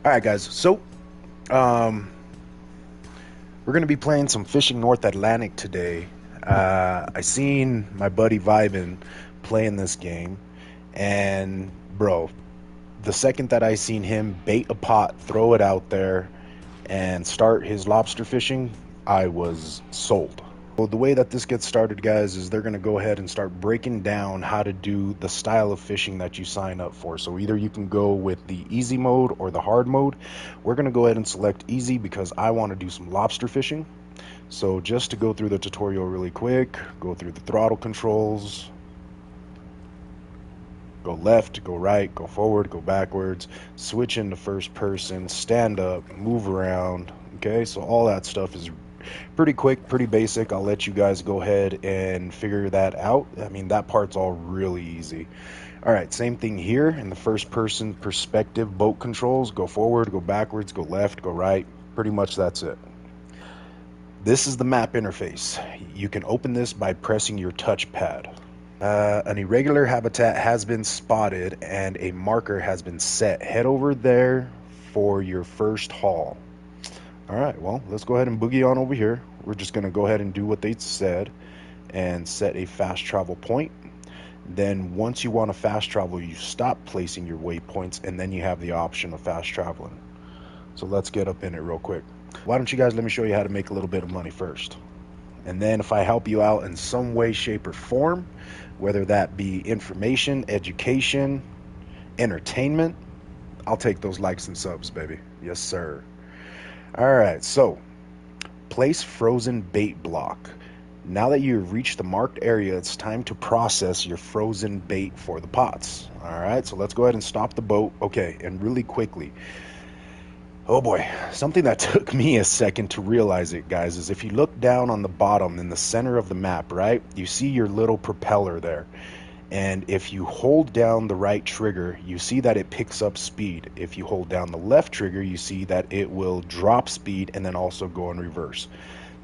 All right, guys. So, um, we're gonna be playing some Fishing North Atlantic today. I seen my buddy Vibin playing this game, and bro, the second that I seen him bait a pot, throw it out there, and start his lobster fishing, I was sold. Well, the way that this gets started, guys, is they're going to go ahead and start breaking down how to do the style of fishing that you sign up for. So either you can go with the easy mode or the hard mode. We're going to go ahead and select easy because I want to do some lobster fishing. So just to go through the tutorial really quick, go through the throttle controls, go left, go right, go forward, go backwards, switch into first person, stand up, move around. Okay, so all that stuff is pretty quick, pretty basic. I'll let you guys go ahead and figure that out. I mean, that part's all really easy. All right, same thing here in the first person perspective boat controls. Go forward, go backwards, go left, go right. Pretty much that's it. This is the map interface. You can open this by pressing your touchpad. An irregular habitat has been spotted and a marker has been set. Head over there for your first haul. All right, well, let's go ahead and boogie on over here. We're just going to go ahead and do what they said and set a fast travel point. Then once you want to fast travel, you stop placing your waypoints and then you have the option of fast traveling. So let's get up in it real quick. Why don't you guys let me show you how to make a little bit of money first? And then if I help you out in some way, shape, or form, whether that be information, education, entertainment, I'll take those likes and subs, baby. Yes, sir. All right, so place frozen bait block. Now that you've reached the marked area, it's time to process your frozen bait for the pots. All right, so let's go ahead and stop the boat. Okay, and really quickly. Oh boy, something that took me a second to realize it, guys, is if you look down on the bottom in the center of the map, right, you see your little propeller there. And if you hold down the right trigger, you see that it picks up speed. If you hold down the left trigger, you see that it will drop speed and then also go in reverse.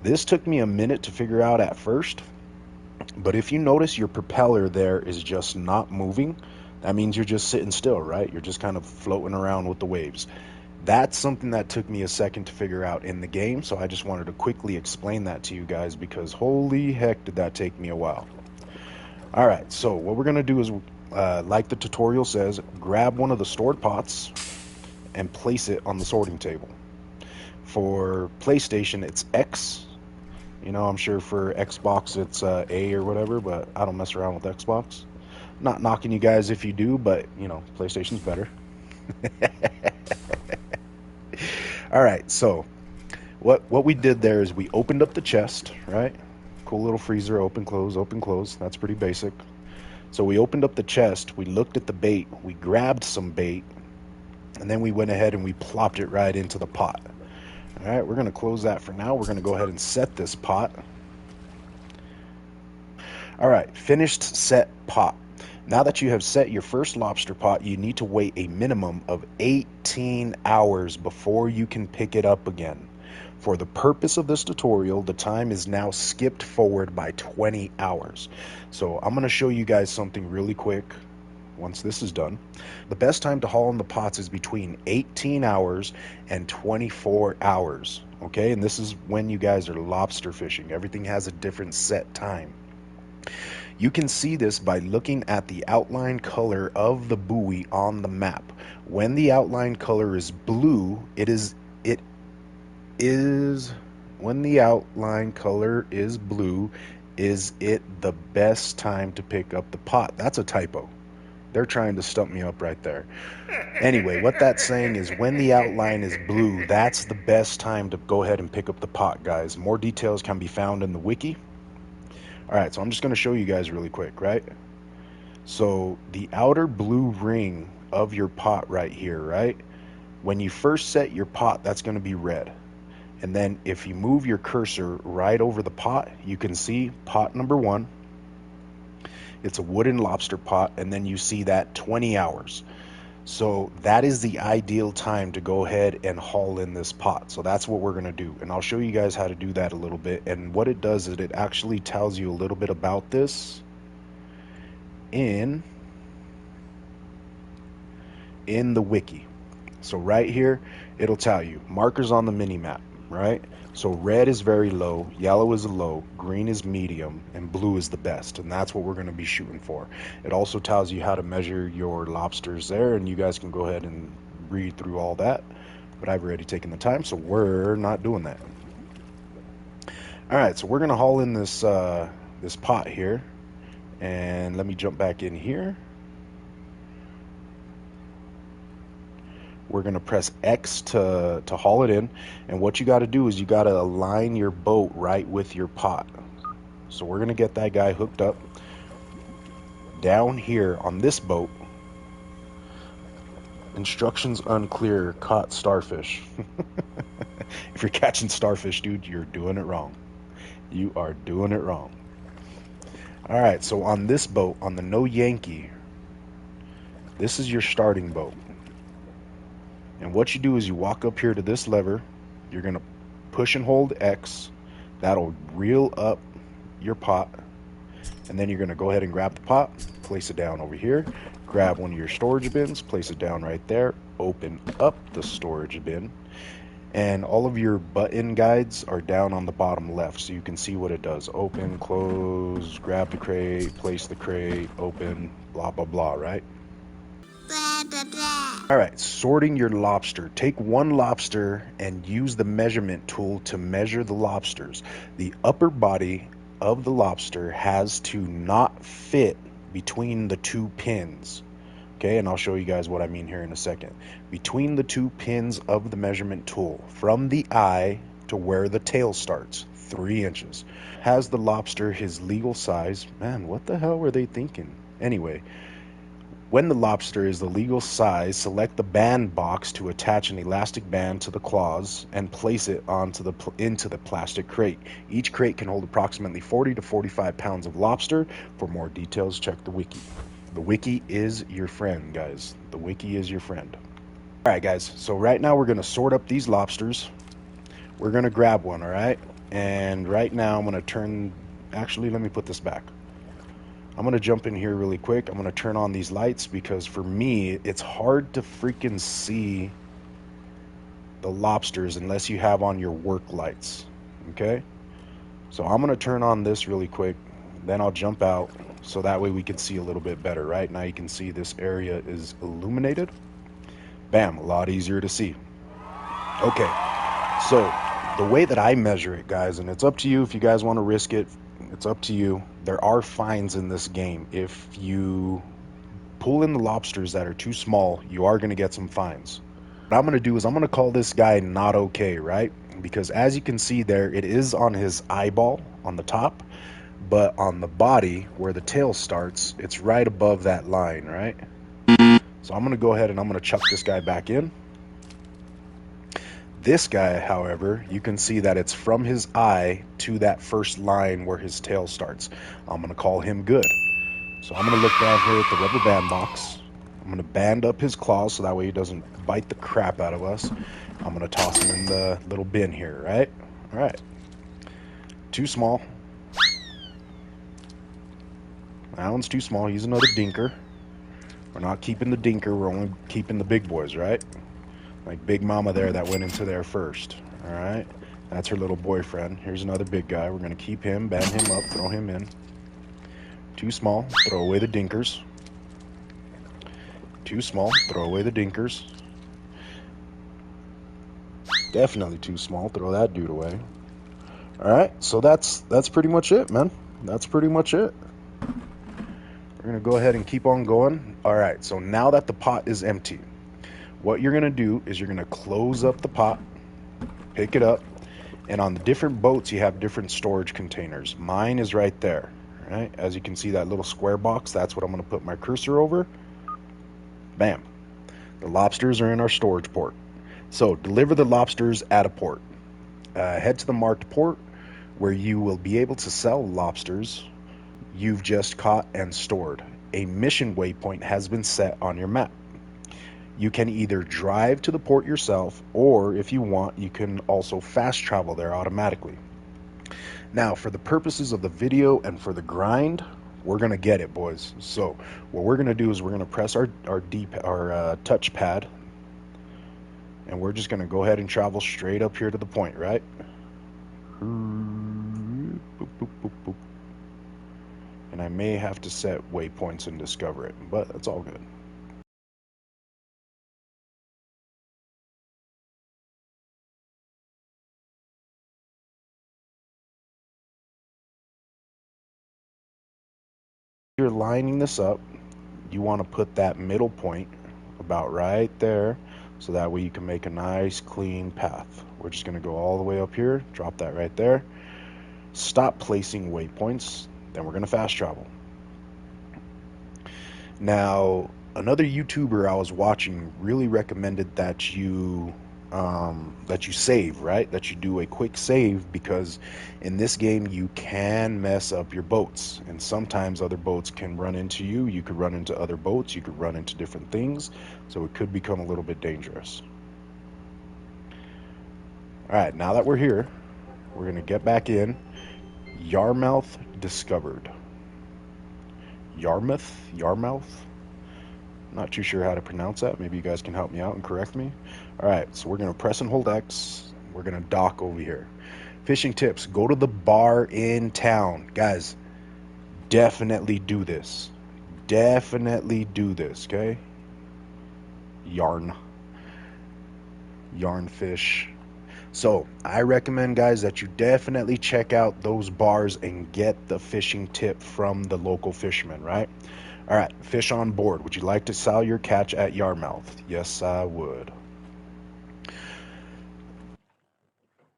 This took me a minute to figure out at first, but if you notice your propeller there is just not moving, that means you're just sitting still, right? You're just kind of floating around with the waves. That's something that took me a second to figure out in the game, so I just wanted to quickly explain that to you guys because holy heck did that take me a while. All right, so what we're going to do is, like the tutorial says, grab one of the stored pots and place it on the sorting table. For PlayStation, it's X. You know, I'm sure for Xbox it's A or whatever, but I don't mess around with Xbox. Not knocking you guys if you do, but, you know, PlayStation's better. All right, so what we did there is we opened up the chest, right? Cool little freezer, open, close, open, close. That's pretty basic. So we opened up the chest, we looked at the bait, we grabbed some bait, and then we went ahead and we plopped it right into the pot. All right, we're going to close that for now. We're going to go ahead and set this pot. All right, finished set pot. Now that you have set your first lobster pot, you need to wait a minimum of 18 hours before you can pick it up again. For the purpose of this tutorial, the time is now skipped forward by 20 hours. So I'm going to show you guys something really quick once this is done. The best time to haul in the pots is between 18 hours and 24 hours. Okay, and this is when you guys are lobster fishing. Everything has a different set time. You can see this by looking at the outline color of the buoy on the map. When the outline color is blue, when the outline color is blue, is it the best time to pick up the pot? That's a typo. They're trying to stump me up right there. Anyway, what that's saying is when the outline is blue, that's the best time to go ahead and pick up the pot, guys. More details can be found in the wiki. All right, so I'm just going to show you guys really quick, right? So the outer blue ring of your pot right here, right? When you first set your pot, that's going to be red. And then if you move your cursor right over the pot, you can see pot number 1. It's a wooden lobster pot, and then you see that 20 hours. So that is the ideal time to go ahead and haul in this pot. So that's what we're going to do. And I'll show you guys how to do that a little bit. And what it does is it actually tells you a little bit about this in the wiki. So right here, it'll tell you markers on the mini map, right? So red is very low, yellow is low, green is medium, and blue is the best, and that's what we're going to be shooting for. It also tells you how to measure your lobsters there, and you guys can go ahead and read through all that, but I've already taken the time, so we're not doing that. All right, so we're going to haul in this pot here, and let me jump back in here. We're going to press X to haul it in, and what you got to do is you got to align your boat right with your pot. So we're going to get that guy hooked up. Down here on this boat, instructions unclear, caught starfish. If you're catching starfish, dude, you're doing it wrong. You are doing it wrong. All right, so on this boat, on the No Yankee, this is your starting boat. And what you do is you walk up here to this lever. You're going to push and hold X. That'll reel up your pot. And then you're going to go ahead and grab the pot, place it down over here. Grab one of your storage bins, place it down right there. Open up the storage bin. And all of your button guides are down on the bottom left, so you can see what it does. Open, close, grab the crate, place the crate, open, blah, blah, blah, right? Blah, blah, blah. All right, sorting your lobster. Take one lobster and use the measurement tool to measure the lobsters. The upper body of the lobster has to not fit between the two pins. Okay, and I'll show you guys what I mean here in a second. Between the two pins of the measurement tool, from the eye to where the tail starts, 3 inches. Has the lobster his legal size? Man, what the hell were they thinking? Anyway, when the lobster is the legal size, select the band box to attach an elastic band to the claws and place it into the plastic crate. Each crate can hold approximately 40 to 45 pounds of lobster. For more details, check the wiki. The wiki is your friend, guys. The wiki is your friend. All right, guys. So right now we're going to sort up these lobsters. We're going to grab one, all right? And right now I'm going to turn... Actually, let me put this back. I'm going to jump in here really quick. I'm going to turn on these lights because for me, it's hard to freaking see the lobsters unless you have on your work lights, okay? So I'm going to turn on this really quick, then I'll jump out so that way we can see a little bit better, right? Now you can see this area is illuminated. Bam, a lot easier to see. Okay, so the way that I measure it, guys, and it's up to you if you guys want to risk it, it's up to you. There are fines in this game. If you pull in the lobsters that are too small, you are going to get some fines. What I'm going to do is I'm going to call this guy not okay, right? Because as you can see there, it is on his eyeball on the top, but on the body where the tail starts, it's right above that line, right? So I'm going to go ahead and I'm going to chuck this guy back in. This guy, however, you can see that it's from his eye to that first line where his tail starts. I'm going to call him good. So I'm going to look down here at the rubber band box. I'm going to band up his claws so that way he doesn't bite the crap out of us. I'm going to toss him in the little bin here, right? All right. Too small. That one's too small. He's another dinker. We're not keeping the dinker. We're only keeping the big boys, right? Like Big Mama there that went into there first. All right. That's her little boyfriend. Here's another big guy. We're going to keep him, band him up, throw him in. Too small. Throw away the dinkers. Too small. Throw away the dinkers. Definitely too small. Throw that dude away. All right. So that's pretty much it, man. That's pretty much it. We're going to go ahead and keep on going. All right. So now that the pot is empty, what you're going to do is you're going to close up the pot, pick it up, and on the different boats you have different storage containers. Mine is right there, right? As you can see, that little square box, that's what I'm going to put my cursor over. Bam. The lobsters are in our storage port. So deliver the lobsters at a port. Head to the marked port where you will be able to sell lobsters you've just caught and stored. A mission waypoint has been set on your map. You can either drive to the port yourself, or if you want, you can also fast travel there automatically. Now, for the purposes of the video and for the grind, we're going to get it, boys. So what we're going to do is we're going to press our touchpad And we're just going to go ahead and travel straight up here to the point, right? Boop, boop, boop, boop. And I may have to set waypoints and discover it, but that's all good. You're lining this up, you want to put that middle point about right there, so that way you can make a nice clean path. We're just going to go all the way up here, drop that right there, stop placing waypoints, then we're going to fast travel. Now, another YouTuber I was watching really recommended that you save, right? That you do a quick save, because in this game you can mess up your boats, and sometimes other boats can run into you. You could run into other boats, you could run into different things, so it could become a little bit dangerous. All right, now that we're here, we're gonna get back in. Yarmouth discovered. Yarmouth. Not too sure how to pronounce that. Maybe you guys can help me out and correct me. All right, so we're going to press and hold X. We're going to dock over here. Fishing tips: go to the bar in town. Guys, definitely do this. Definitely do this, okay? Yarn. Yarn fish. So, I recommend, guys, that you definitely check out those bars and get the fishing tip from the local fishermen, right? All right, fish on board. Would you like to sell your catch at Yarmouth? Yes, I would.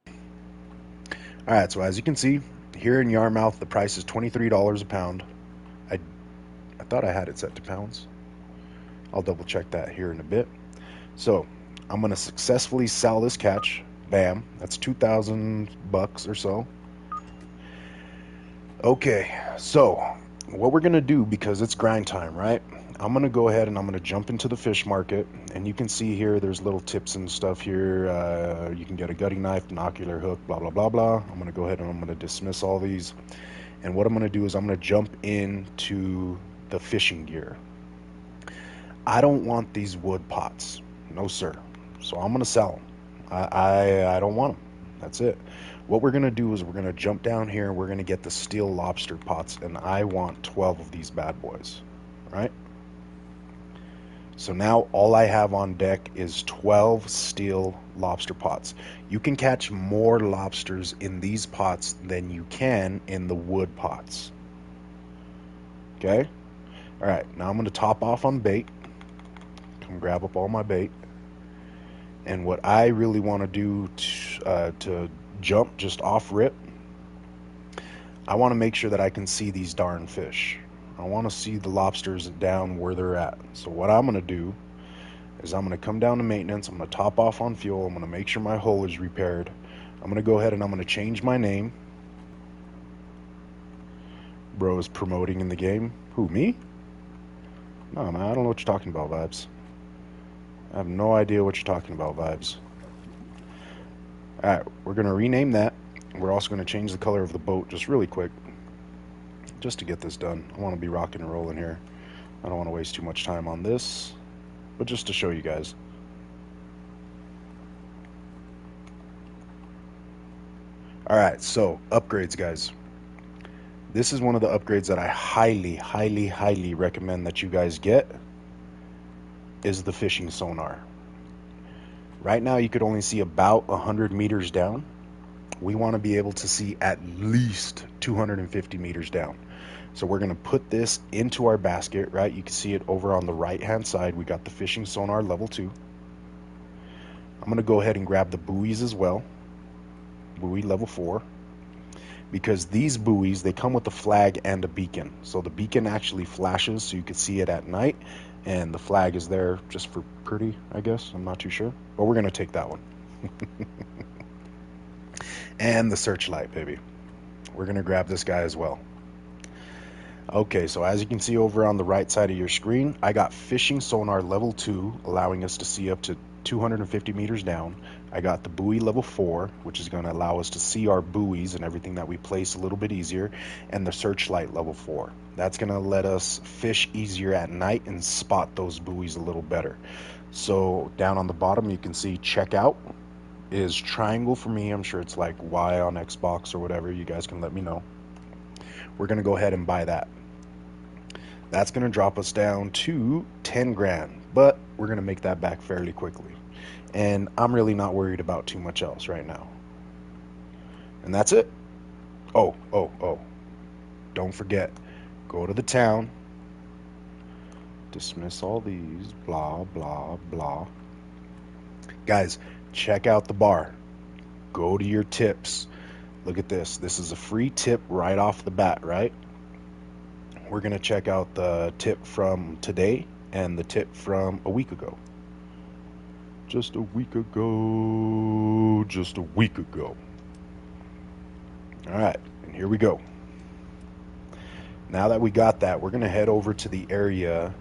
All right, so as you can see, here in Yarmouth, the price is $23 a pound. I, I thought I had it set to pounds. I'll double check that here in a bit. So I'm gonna successfully sell this catch. Bam, that's 2,000 bucks or so. Okay, so what we're gonna do, because it's grind time, right? I'm gonna go ahead and I'm gonna jump into the fish market, and you can see here there's little tips and stuff here. You can get a gutting knife, binocular hook, blah blah blah blah. I'm gonna go ahead and I'm gonna dismiss all these. And what I'm going to do is I'm going to jump into the fishing gear. I don't want these wood pots. No, sir. So I'm going to sell them. I don't want them. That's it. What we're going to do is we're going to jump down here and we're going to get the steel lobster pots. And I want 12 of these bad boys. Right? So now all I have on deck is 12 steel lobster pots. You can catch more lobsters in these pots than you can in the wood pots. Okay? Alright, now I'm going to top off on bait. Come grab up all my bait. And what I really want to do to jump just off rip, I want to make sure that I can see these darn fish. I want to see the lobsters down where they're at. So what I'm going to do is I'm going to come down to maintenance. I'm going to top off on fuel. I'm going to make sure my hull is repaired. I'm going to go ahead and I'm going to change my name. Bro is promoting in the game. Who, me? No, man, I don't know what you're talking about, Vibes. I have no idea what you're talking about, Vibes. Alright, we're going to rename that. We're also going to change the color of the boat just really quick, just to get this done. I want to be rocking and rolling here. I don't want to waste too much time on this, but just to show you guys. Alright, so upgrades, guys. This is one of the upgrades that I highly recommend that you guys get, is the fishing sonar. Right now you could only see about 100 meters down. We want to be able to see at least 250 meters down. So we're going to put this into our basket, right? You can see it over on the right hand side. We got the fishing sonar level 2. I'm going to go ahead and grab the buoys as well. Buoy level 4. Because these buoys, they come with a flag and a beacon. So the beacon actually flashes so you can see it at night, and the flag is there just for pretty, I guess. I'm not too sure, but we're gonna take that one. And the searchlight, baby. We're gonna grab this guy as well. Okay, so as you can see over on the right side of your screen, I got fishing sonar level 2, allowing us to see up to 250 meters down. I got the buoy level 4, which is going to allow us to see our buoys and everything that we place a little bit easier, and the searchlight level 4. That's going to let us fish easier at night and spot those buoys a little better. So down on the bottom, you can see checkout is triangle for me. I'm sure it's like Y on Xbox or whatever. You guys can let me know. We're going to go ahead and buy that. That's going to drop us down to 10 grand, but we're going to make that back fairly quickly. And I'm really not worried about too much else right now. And that's it. Oh. Don't forget, go to the town, dismiss all these, blah, blah, blah. Guys, check out the bar. Go to your tips. Look at this. This is a free tip right off the bat, right? We're going to check out the tip from today and the tip from a week ago. Just a week ago. Just a week ago. All right, and here we go. Now that we got that, we're going to head over to the area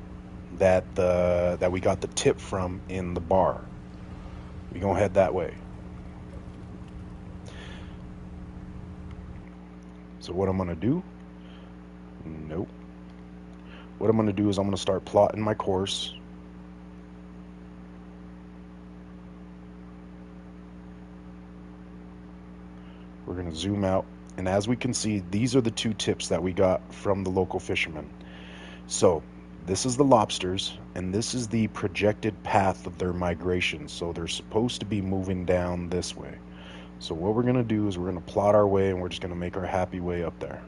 that we got the tip from in the bar. We're going to head that way. So what I'm going to do? Nope. What I'm going to do is I'm going to start plotting my course. We're going to zoom out. And as we can see, these are the two tips that we got from the local fishermen. So this is the lobsters, and this is the projected path of their migration. So they're supposed to be moving down this way. So what we're going to do is we're going to plot our way, and we're just going to make our happy way up there.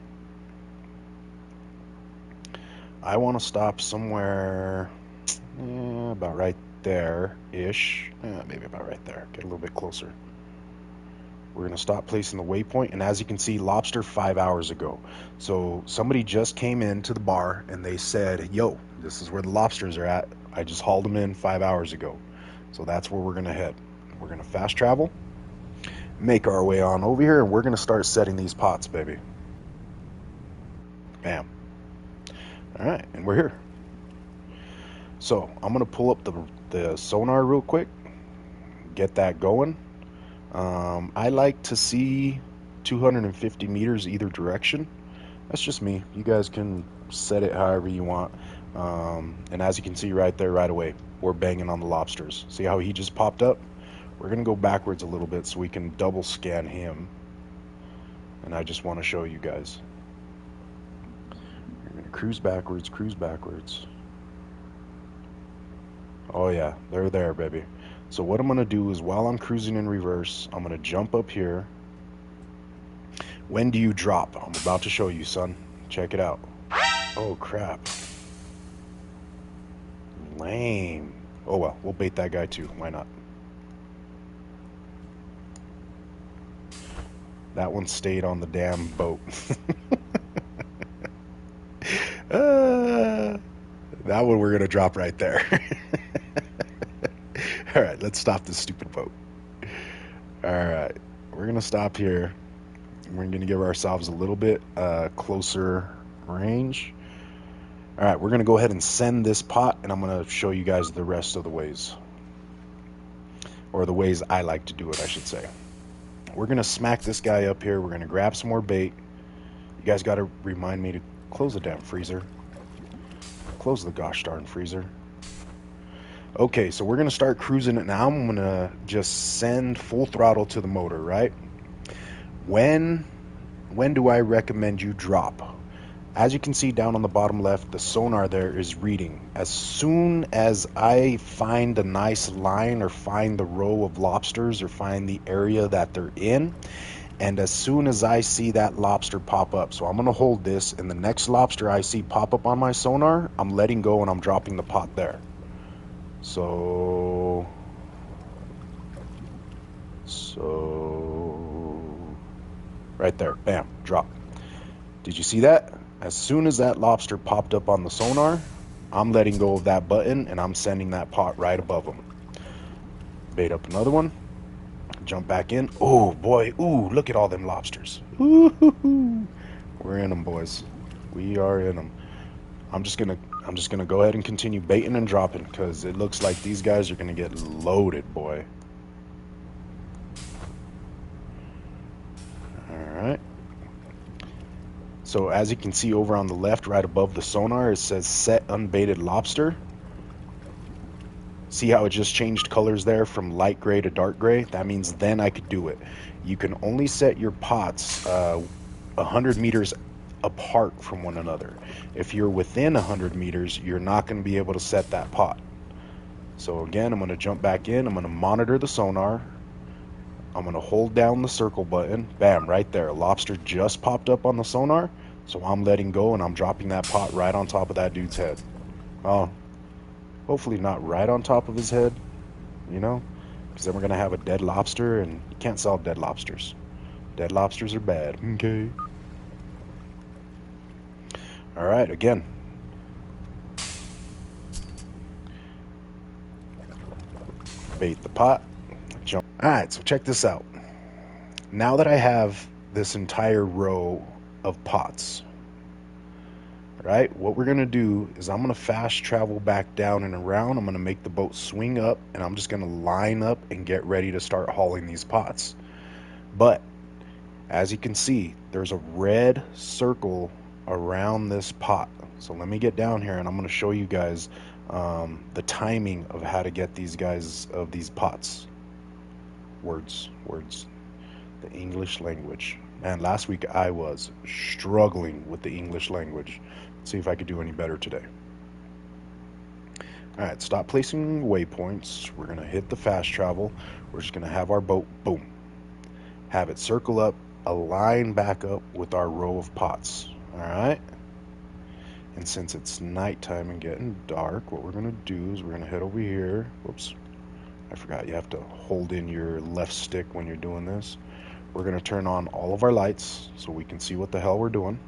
I want to stop somewhere about right there-ish. Maybe about right there. Get a little bit closer. We're going to stop placing the waypoint, and as you can see, lobster 5 hours ago. So somebody just came into the bar and they said, yo, this is where the lobsters are at. I just hauled them in 5 hours ago. So that's where we're going to head. We're going to fast travel, make our way on over here, and we're going to start setting these pots, baby. Bam. All right, and we're here. So I'm going to pull up the sonar real quick, get that going. I like to see 250 meters either direction. That's just me. You guys can set it however you want. And as you can see right there, right away, we're banging on the lobsters. See how he just popped up? We're going to go backwards a little bit so we can double scan him. And I just want to show you guys. We're going to cruise backwards, cruise backwards. Oh yeah, they're there, baby. So what I'm going to do is while I'm cruising in reverse, I'm going to jump up here. When do you drop? I'm about to show you, son. Check it out. Oh, crap. Lame. Oh, well, we'll bait that guy too. Why not? That one stayed on the damn boat. That one we're going to drop right there. All right, let's stop this stupid boat. All right, we're going to stop here. We're going to give ourselves a little bit closer range. All right, we're going to go ahead and send this pot, and I'm going to show you guys the rest of the ways. Or the ways I like to do it, I should say. We're going to smack this guy up here. We're going to grab some more bait. You guys got to remind me to close the damn freezer. Close the gosh darn freezer. Okay, so we're going to start cruising it now. I'm going to just send full throttle to the motor, right? When do I recommend you drop? As you can see down on the bottom left, the sonar there is reading. As soon as I find a nice line or find the row of lobsters or find the area that they're in, and as soon as I see that lobster pop up, so I'm going to hold this, and the next lobster I see pop up on my sonar, I'm letting go and I'm dropping the pot there. So right there, bam, drop. Did you see that? As soon as that lobster popped up on the sonar, I'm letting go of that button and I'm sending that pot right above them. Bait up another one. Jump back in. Oh boy, ooh, look at all them lobsters. Ooh, we're in them, boys. We are in them. I'm just gonna go ahead and continue baiting and dropping because it looks like these guys are gonna get loaded, boy. Alright. So as you can see over on the left, right above the sonar, it says set unbaited lobster. See how it just changed colors there from light gray to dark gray? That means then I could do it. You can only set your pots 100 meters apart from one another. If you're within 100 meters, you're not going to be able to set that pot. So again, I'm going to jump back in. I'm going to monitor the sonar. I'm going to hold down the circle button. Bam, right there. Lobster just popped up on the sonar. So I'm letting go and I'm dropping that pot right on top of that dude's head. Oh, hopefully not right on top of his head, you know? Because then we're going to have a dead lobster, and you can't sell dead lobsters. Dead lobsters are bad. Okay. Alright, again. Bait the pot. Jump. Alright, so check this out. Now that I have this entire row of pots, right, what we're going to do is I'm going to fast travel back down and around. I'm going to make the boat swing up, and I'm just going to line up and get ready to start hauling these pots. But as you can see, there's a red circle around this pot. So let me get down here and I'm going to show you guys the timing of how to get these pots. Words. The English language. Man, last week I was struggling with the English language. Let's see if I could do any better today. Alright, stop placing waypoints. We're going to hit the fast travel. We're just going to have our boat, boom, have it circle up, align back up with our row of pots. Alright? And since it's nighttime and getting dark, what we're going to do is we're going to head over here. Whoops. I forgot you have to hold in your left stick when you're doing this. We're going to turn on all of our lights so we can see what the hell we're doing.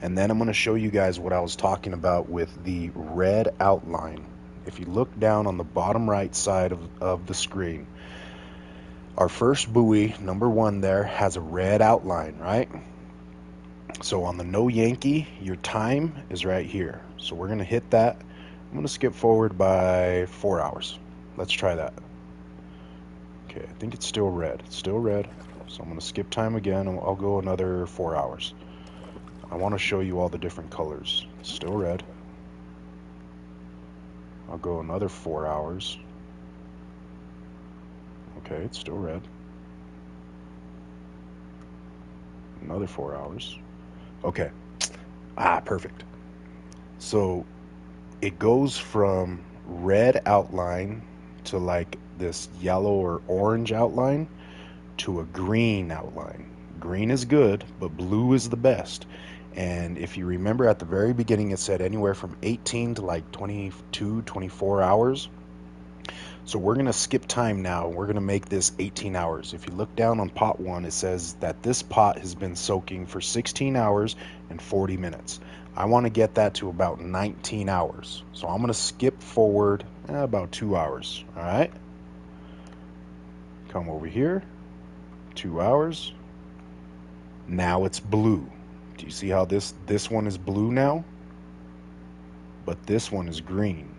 And then I'm going to show you guys what I was talking about with the red outline. If you look down on the bottom right side of the screen, our first buoy, number 1 there, has a red outline, right? So on the no Yankee, your time is right here. So we're going to hit that. I'm going to skip forward by 4 hours. Let's try that. Okay, I think it's still red. It's still red. So I'm going to skip time again, and I'll go another 4 hours. I want to show you all the different colors. It's still red. I'll go another 4 hours. Okay, it's still red. Another 4 hours. Okay. Perfect. So it goes from red outline to like this yellow or orange outline to a green outline. Green is good, but blue is the best. And if you remember at the very beginning, it said anywhere from 18 to like 22, 24 hours. So we're going to skip time now. We're going to make this 18 hours. If you look down on pot 1, it says that this pot has been soaking for 16 hours and 40 minutes. I want to get that to about 19 hours. So I'm going to skip forward about 2 hours. All right. Come over here. 2 hours. Now it's blue. Do you see how this one is blue now? But this one is green.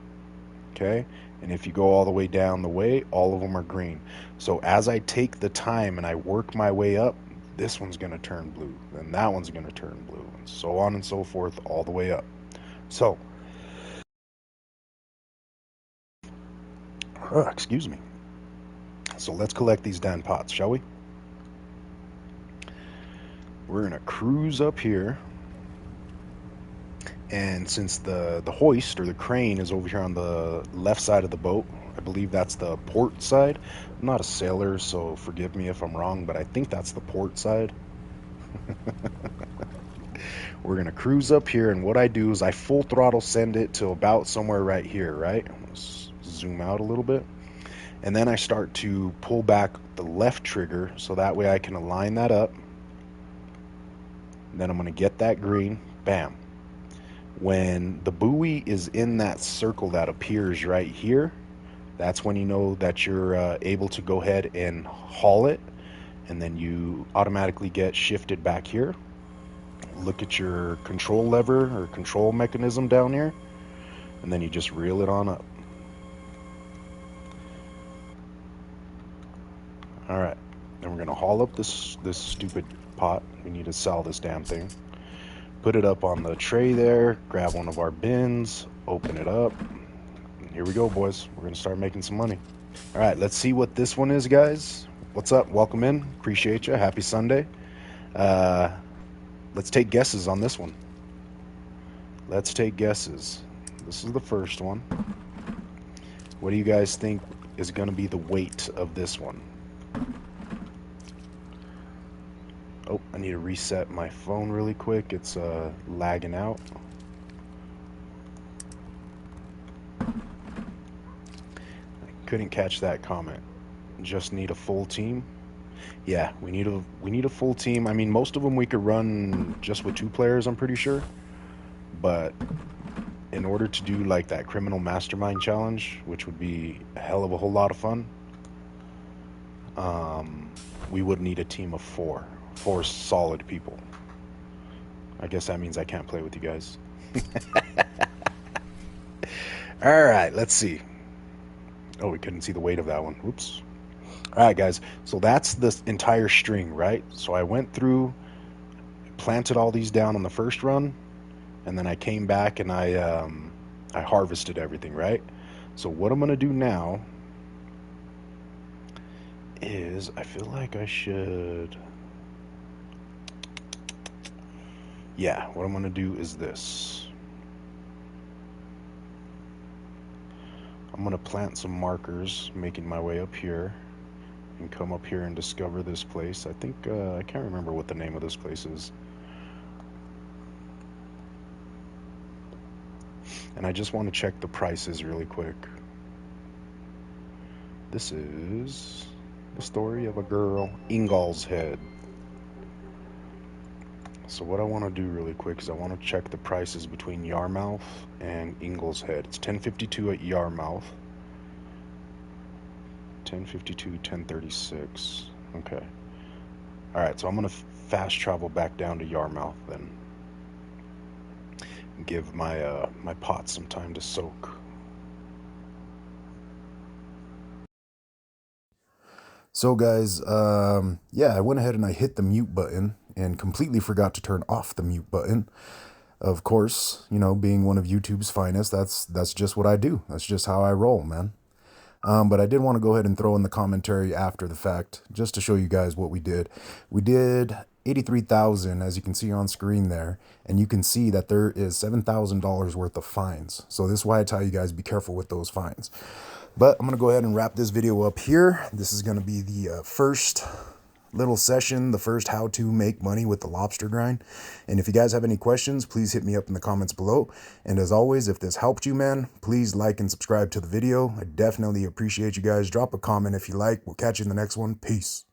Okay? And if you go all the way down the way, all of them are green. So as I take the time and I work my way up, this one's going to turn blue. Then that one's going to turn blue. And so on and so forth all the way up. So, excuse me. So let's collect these damn pots, shall we? We're going to cruise up here. And since the hoist or the crane is over here on the left side of the boat, I believe that's the port side. I'm not a sailor, so forgive me if I'm wrong, but I think that's the port side. We're going to cruise up here, and what I do is I full throttle send it to about somewhere right here, right? Let's zoom out a little bit. And then I start to pull back the left trigger, so that way I can align that up. And then I'm going to get that green. Bam. When the buoy is in that circle that appears right here, that's when you know that you're able to go ahead and haul it, and then you automatically get shifted back here. Look at your control lever or control mechanism down here, and then you just reel it on up. All right, then we're gonna haul up this stupid pot. We need to sell this damn thing. Put it up on the tray there, grab one of our bins, open it up, and here we go, boys. We're gonna start making some money. All right, let's see what this one is, guys. What's up? Welcome in. Appreciate you. Happy Sunday. Uh, let's take guesses on this one. Let's take guesses. This is the first one. What do you guys think is going to be the weight of this one? Oh, I need to reset my phone really quick. It's lagging out. I couldn't catch that comment. Just need a full team. Yeah, we need a full team. I mean, most of them we could run just with 2 players, I'm pretty sure. But in order to do like that criminal mastermind challenge, which would be a hell of a whole lot of fun, we would need a team of four solid people. I guess that means I can't play with you guys. All right, let's see. Oh, we couldn't see the weight of that one. Whoops. All right, guys. So that's the entire string, right? So I went through, planted all these down on the first run, and then I came back and I harvested everything, right? So what I'm gonna do now is I feel like I should. Yeah, what I'm gonna do is this. I'm gonna plant some markers, making my way up here, and come up here and discover this place. I think I can't remember what the name of this place is. And I just want to check the prices really quick. This is the story of a girl, Ingall's Head. So what I want to do really quick is I want to check the prices between Yarmouth and Ingalls Head. It's 1052 at Yarmouth. 1052, 1036. Okay. All right, so I'm gonna fast travel back down to Yarmouth then. Give my pot some time to soak. So guys, yeah, I went ahead and I hit the mute button and completely forgot to turn off the mute button. Of course, you know, being one of YouTube's finest, that's just what I do. That's just how I roll, man. But I did want to go ahead and throw in the commentary after the fact, just to show you guys what we did. We did 83,000, as you can see on screen there, and you can see that there is $7,000 worth of fines. So this is why I tell you guys be careful with those fines. But I'm gonna go ahead and wrap this video up here. This is gonna be the first little session, the first how to make money with the lobster grind. And if you guys have any questions, please hit me up in the comments below. And as always, if this helped you, man, please like and subscribe to the video. I definitely appreciate you guys. Drop a comment if you like. We'll catch you in the next one. Peace.